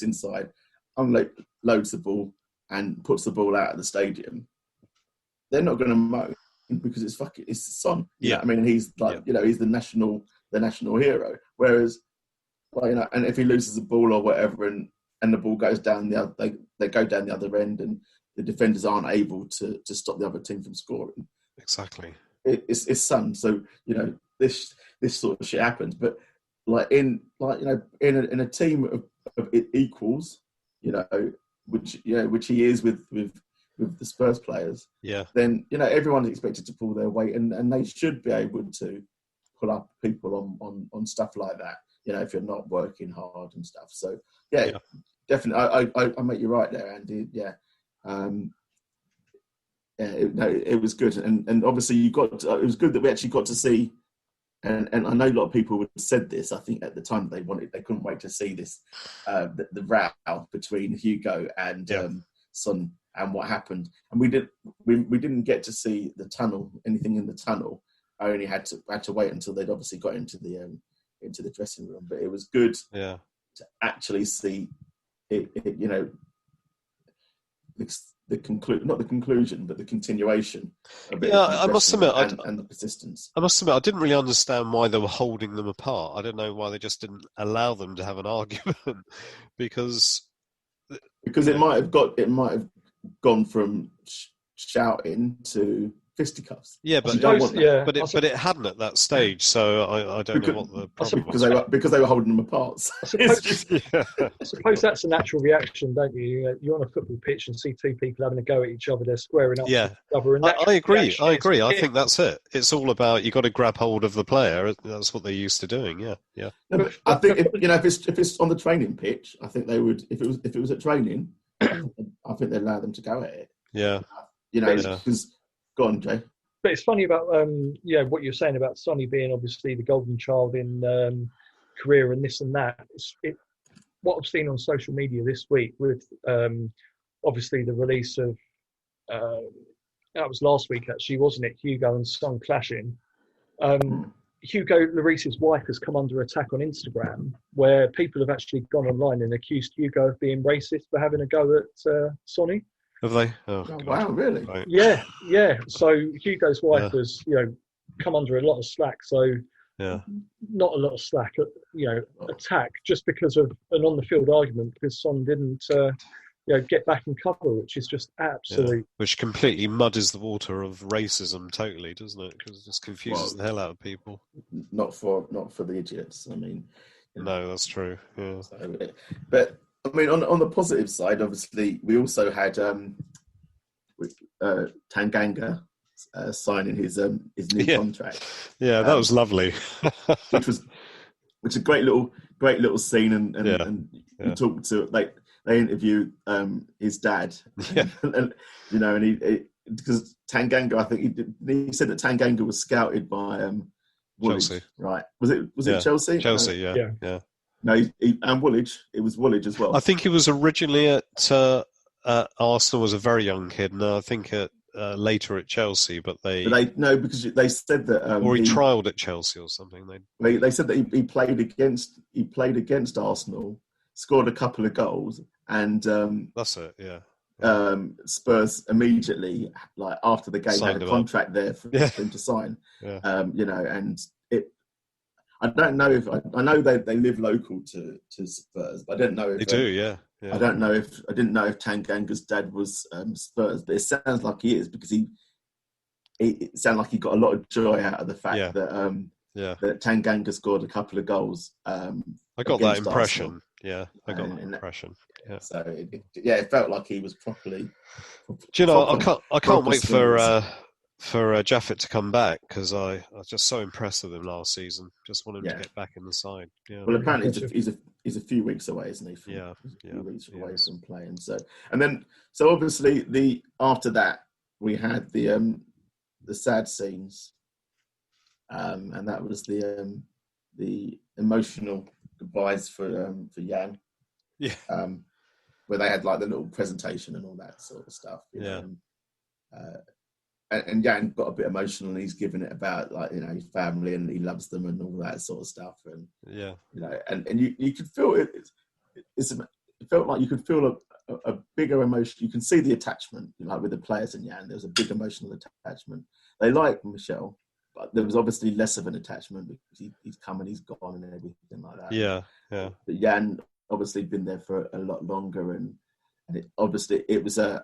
inside, loads the ball, and puts the ball out of the stadium, they're not going to moan because it's Son. You know what I mean, and he's like, he's the national hero. Whereas, and if he loses the ball or whatever, and the ball goes down they go down the other end, and the defenders aren't able to stop the other team from scoring. Exactly. It's Son. So this sort of shit happens, but in a team of equals, which he is with the Spurs players, then everyone's expected to pull their weight, and they should be able to pull up people on stuff like that. If you're not working hard and stuff. So definitely, I make you right there, Andy. It was good, and obviously it was good that we actually got to see. And I know a lot of people would have said this. I think at the time they couldn't wait to see this, the row between Hugo and Son and what happened. And we didn't get to see anything in the tunnel. I only had to wait until they'd obviously got into the dressing room. But it was good to actually see it not the conclusion, but the continuation of it. I must admit, and the persistence. I must admit, I didn't really understand why they were holding them apart. I don't know why they just didn't allow them to have an argument, because it might have gone from shouting to fisticuffs. Yeah, but it hadn't at that stage, so I don't know what the problem was. Because they were holding them apart. I suppose that's a natural reaction, don't you? You're on a football pitch and see two people having a go at each other. They're squaring up to each other. And I agree. I think that's it. It's all about, you got to grab hold of the player. That's what they're used to doing. Yeah. No, but I think if it's on the training pitch, I think they would. If it was at training, I think they'd allow them to go at it. Yeah. Because. Go on, Jay. But it's funny about what you're saying about Sonny being obviously the golden child in career and this and that. What I've seen on social media this week with obviously the release of that was last week actually, wasn't it? Hugo and Son clashing. Hugo Lloris's wife has come under attack on Instagram, where people have actually gone online and accused Hugo of being racist for having a go at Sonny. Have they? Oh wow, really? Right. Yeah. So Hugo's wife has, come under a lot of slack. So not a lot of slack, attack just because of an on-the-field argument because Son didn't, get back and cover, which is just absolutely... Which completely muddies the water of racism totally, doesn't it? Because it just confuses the hell out of people. Not for the idiots. I mean... No, that's true. Yeah. But... I mean, on the positive side, obviously, we also had Tanganga signing his new contract. Yeah, that was lovely. which a great little scene, and we talked to they interview his dad, and because Tanganga, I think he said that Tanganga was scouted by Woolwich, Chelsea, right? Was it Chelsea? Chelsea, yeah. No, and Woolwich. It was Woolwich as well. I think he was originally at Arsenal as a very young kid, and I think later at Chelsea. But because they said that, or he trialled at Chelsea or something. They said that he played against Arsenal, scored a couple of goals, and that's it. Yeah. Spurs immediately, like after the game, signed had a contract there for him to sign. Yeah. And it. I don't know if I know they live local to Spurs, but I don't know if they do. Yeah. I didn't know if Tanganga's dad was Spurs, but it sounds like he is because it sounded like he got a lot of joy out of the fact that that Tanganga scored a couple of goals. I got that impression. Arsenal. Yeah, I got that impression. Yeah. So it felt like he was properly. Do you know? I can't wait for Jaffet to come back because I was just so impressed with him last season. Just want him to get back in the side. Yeah. Well, apparently he's a few weeks away, isn't he? A few weeks away from playing. So obviously after that we had the sad scenes, and that was the emotional goodbyes for Jan. Yeah. Where they had like the little presentation and all that sort of stuff. And Jan got a bit emotional, and he's giving it about his family and he loves them and all that sort of stuff. And and you could feel it. it felt like you could feel a bigger emotion. You can see the attachment, like with the players and Jan. There was a big emotional attachment. They liked Michel, but there was obviously less of an attachment because he's come and he's gone and everything like that. Yeah. But Jan obviously been there for a lot longer, and it was a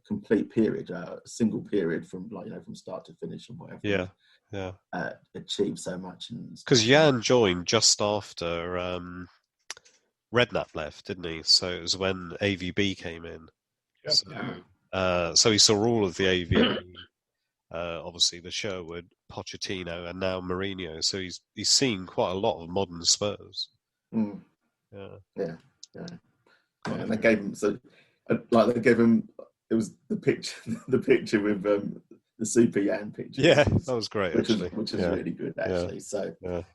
complete period, a single period from from start to finish and whatever. Yeah. Achieved so much, because Jan joined just after Redknapp left, didn't he? So it was when AVB came in. Yep. So he saw all of the AVB, obviously the Sherwood, Pochettino, and now Mourinho. So he's seen quite a lot of modern Spurs. Mm. Yeah. And they gave him it was the picture with the Super Jan picture. Yeah, that was great, which actually. Which is really good, actually.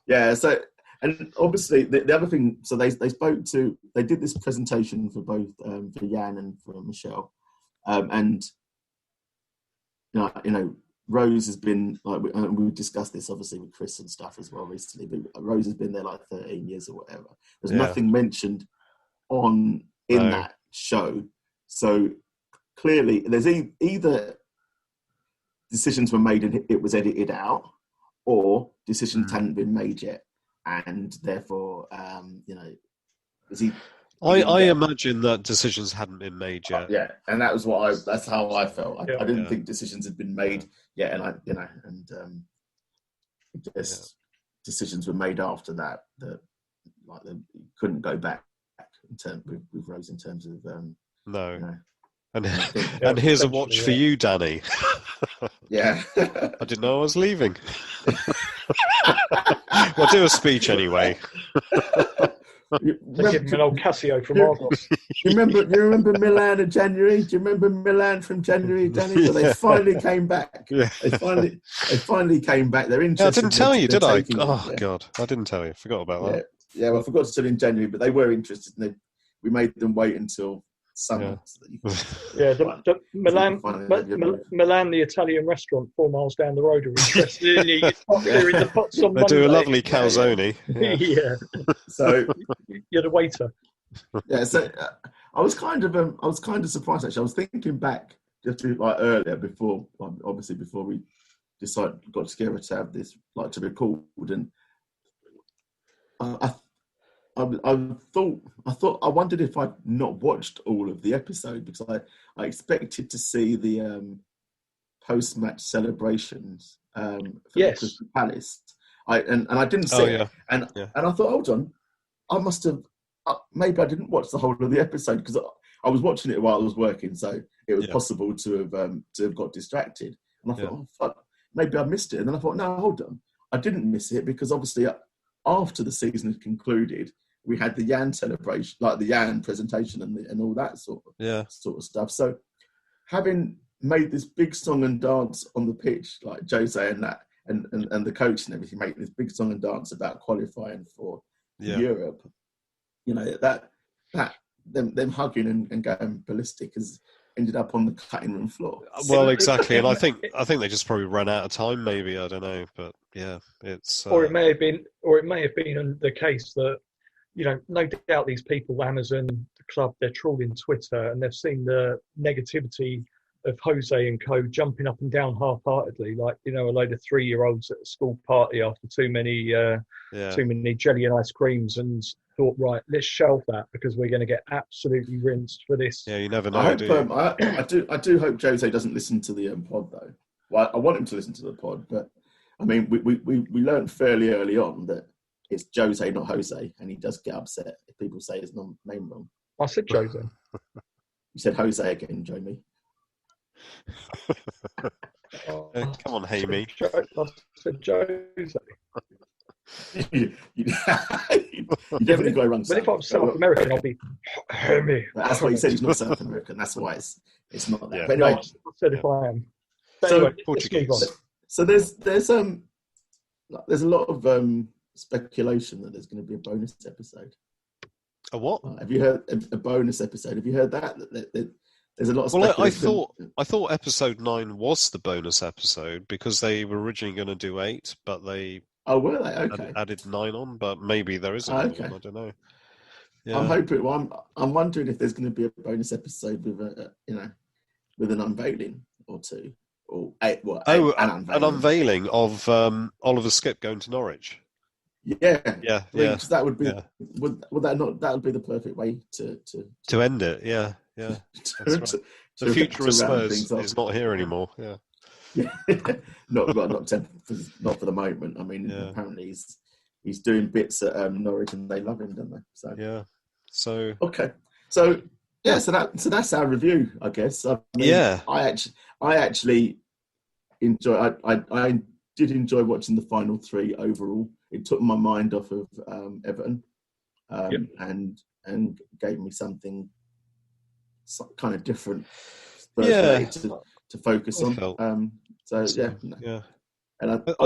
Yeah. So and obviously the other thing, so they did this presentation for both for Jan and for Michel, and Rose has been, like, we discussed this obviously with Chris and stuff as well recently, but Rose has been there like 13 years or whatever. There's nothing mentioned in that show, so clearly there's either decisions were made and it was edited out, or decisions hadn't been made yet, and therefore is he? I imagine that decisions hadn't been made yet. Yeah, and that's how I felt. I didn't think decisions had been made yet, and decisions were made after that they couldn't go back in terms with Rose in terms of no. And here's a watch for you, Danny. Yeah. I didn't know I was leaving. Well, do a speech anyway. They give him an old Casio from Argos. You remember Milan in January? Do you remember Milan from January, Danny? So they finally came back. Yeah. They finally came back. They're interested. I didn't tell you, did I? God, I didn't tell you. Forgot about that. Yeah, well, I forgot to tell you in January, but they were interested, and we made them wait until summer. Yeah, the Milan, the Italian restaurant 4 miles down the road, are interested in you. You're in the pots on Monday. They do a lovely calzone. Yeah. So you're the waiter. Yeah. So I was kind of surprised, actually. I was thinking back just earlier before we got together to have this to record, and I wondered if I'd not watched all of the episode, because I expected to see the post-match celebrations for the Crystal Palace. I didn't see it, and I thought, hold on, I must have maybe I didn't watch the whole of the episode, because I was watching it while I was working, so it was possible to have got distracted. And I thought, oh fuck, maybe I missed it. And then I thought, no, hold on, I didn't miss it, because obviously after the season had concluded, we had the Jan celebration, like the Jan presentation and all that sort of stuff. So having made this big song and dance on the pitch, like Jose and that, and the coach and everything, making this big song and dance about qualifying for Europe, that them hugging and going ballistic has ended up on the cutting room floor. Well, exactly, and I think they just probably ran out of time. Maybe, I don't know, but it's. Or it may have been the case that no doubt these people, Amazon, the club, they're trawling Twitter and they've seen the negativity of Jose and co jumping up and down half-heartedly, like a load of 3-year-olds at a school party after too many jelly and ice creams, and thought, right, let's shelve that because we're going to get absolutely rinsed for this. Yeah, you never know. I do hope Jose doesn't listen to the pod though. Well, I want him to listen to the pod, but I mean, we learned fairly early on that it's Jose, not Jose, and he does get upset if people say his name wrong. I said Jose. You said Jose again, Jamie. Come on, Hamey. I said Jose. you definitely got it wrong. But if I'm South American, I'll be Hamey. That's why you said he's not South American. That's why it's not that. Yeah. But anyway, I said if I am. But so, anyway, Portuguese. So there's a lot of speculation that there's going to be a bonus episode. A what? Have you heard a bonus episode? Have you heard that? There's a lot of speculation. Well, I thought episode 9 was the bonus episode, because they were originally going to do 8, but they were they? Okay. added 9 on, but maybe there isn't. Okay. I don't know. Yeah. I'm hoping. Well, I'm wondering if there's going to be a bonus episode with with an unveiling or two, or an unveiling. An unveiling of Oliver Skipp going to Norwich. Yeah, Yeah, because that would be yeah. would that not that would be the perfect way to end it. Yeah, yeah. That's right. The future of Spurs is not here anymore. Yeah. Yeah, not for the moment. I mean, apparently he's doing bits at Norwich, and they love him, don't they? So yeah. So okay, so yeah, so that's our review, I guess. I mean, I actually enjoy. I did enjoy watching the final three overall. It took my mind off of Everton, and gave me something kind of different to focus on. And I think,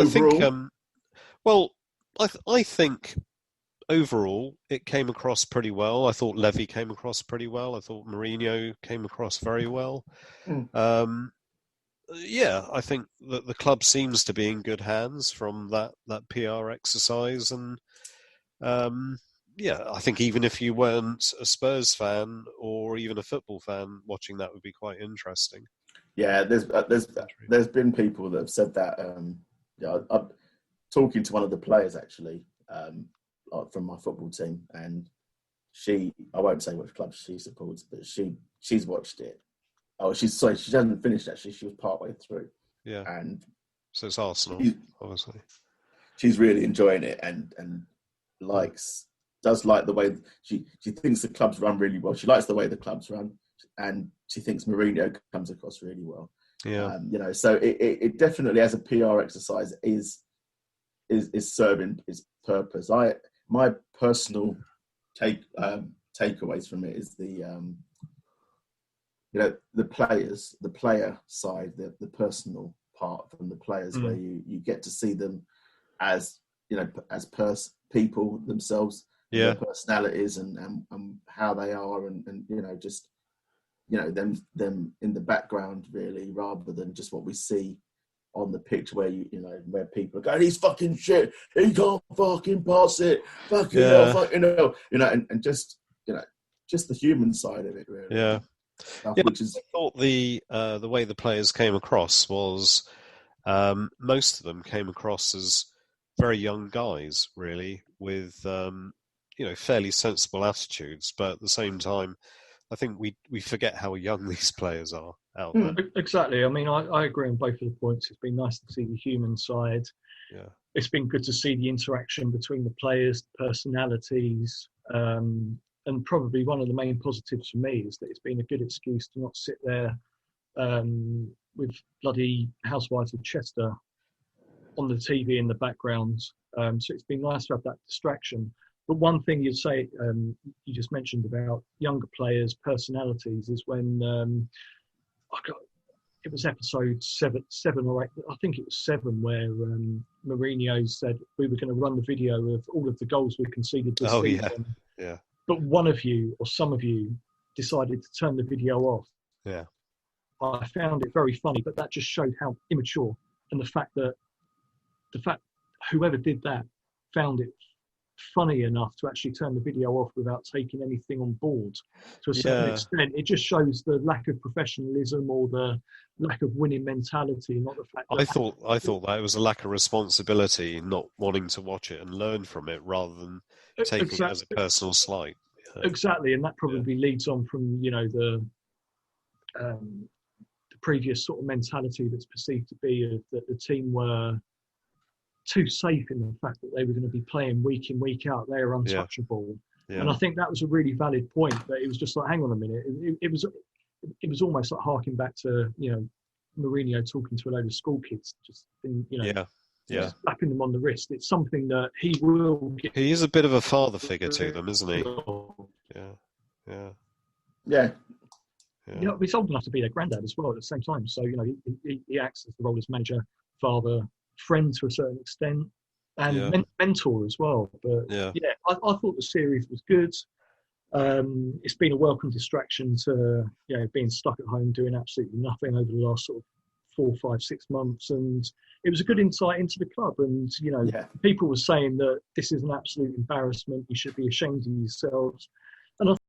I think overall it came across pretty well. I thought Levy came across pretty well. I thought Mourinho came across very well. I think that the club seems to be in good hands from that PR exercise, and I think even if you weren't a Spurs fan or even a football fan, watching that would be quite interesting. Yeah, there's been people that have said that. I'm talking to one of the players actually from my football team, and I won't say which club she supports, but she's watched it. Oh, she hasn't finished actually. She was partway through. Yeah, and so it's Arsenal, obviously. She's really enjoying it and does like the way she thinks the clubs run really well. She likes the way the clubs run, and she thinks Mourinho comes across really well. Yeah, so it definitely, as a PR exercise, is serving its purpose. My personal takeaways from it is the player side, the personal part from the players, where you get to see them as people themselves, their personalities and how they are, and them in the background really, rather than just what we see on the pitch, where where people are going, he's fucking shit, he can't fucking pass it, fucking hell, fucking hell, and just the human side of it really. Yeah. I thought the way the players came across was most of them came across as very young guys, really, with fairly sensible attitudes. But at the same time, I think we forget how young these players are out there. Exactly. I mean, I agree on both of the points. It's been nice to see the human side. Yeah. It's been good to see the interaction between the players, the personalities. And probably one of the main positives for me is that it's been a good excuse to not sit there with bloody Housewives of Chester on the TV in the background. So it's been nice to have that distraction. But one thing you'd say, you just mentioned about younger players' personalities, is when it was episode seven or eight, I think it was 7, where Mourinho said we were going to run the video of all of the goals we conceded this season. Yeah. But one of you or some of you decided to turn the video off. Yeah. I found it very funny, but that just showed how immature, and the fact whoever did that found it funny enough to actually turn the video off without taking anything on board to a certain extent. It just shows the lack of professionalism or the lack of winning mentality, not the fact that I thought that it was a lack of responsibility, not wanting to watch it and learn from it rather than taking it as a personal slight. Exactly, and that probably leads on from the previous sort of mentality that's perceived to be that the team were too safe in the fact that they were going to be playing week in, week out. They are untouchable. Yeah. And I think that was a really valid point, that it was just like, hang on a minute. It was almost like harking back to, Mourinho talking to a load of school kids, just slapping them on the wrist. It's something that he will get. He is a bit of a father figure to them, isn't he? Yeah. He's old enough to be their granddad as well at the same time. So, he acts as the role as manager, father, friend to a certain extent, and mentor as well. But I thought the series was good. It's been a welcome distraction to being stuck at home doing absolutely nothing over the last sort of 4, 5, 6 months, and it was a good insight into the club. And people were saying that this is an absolute embarrassment, you should be ashamed of yourselves. And I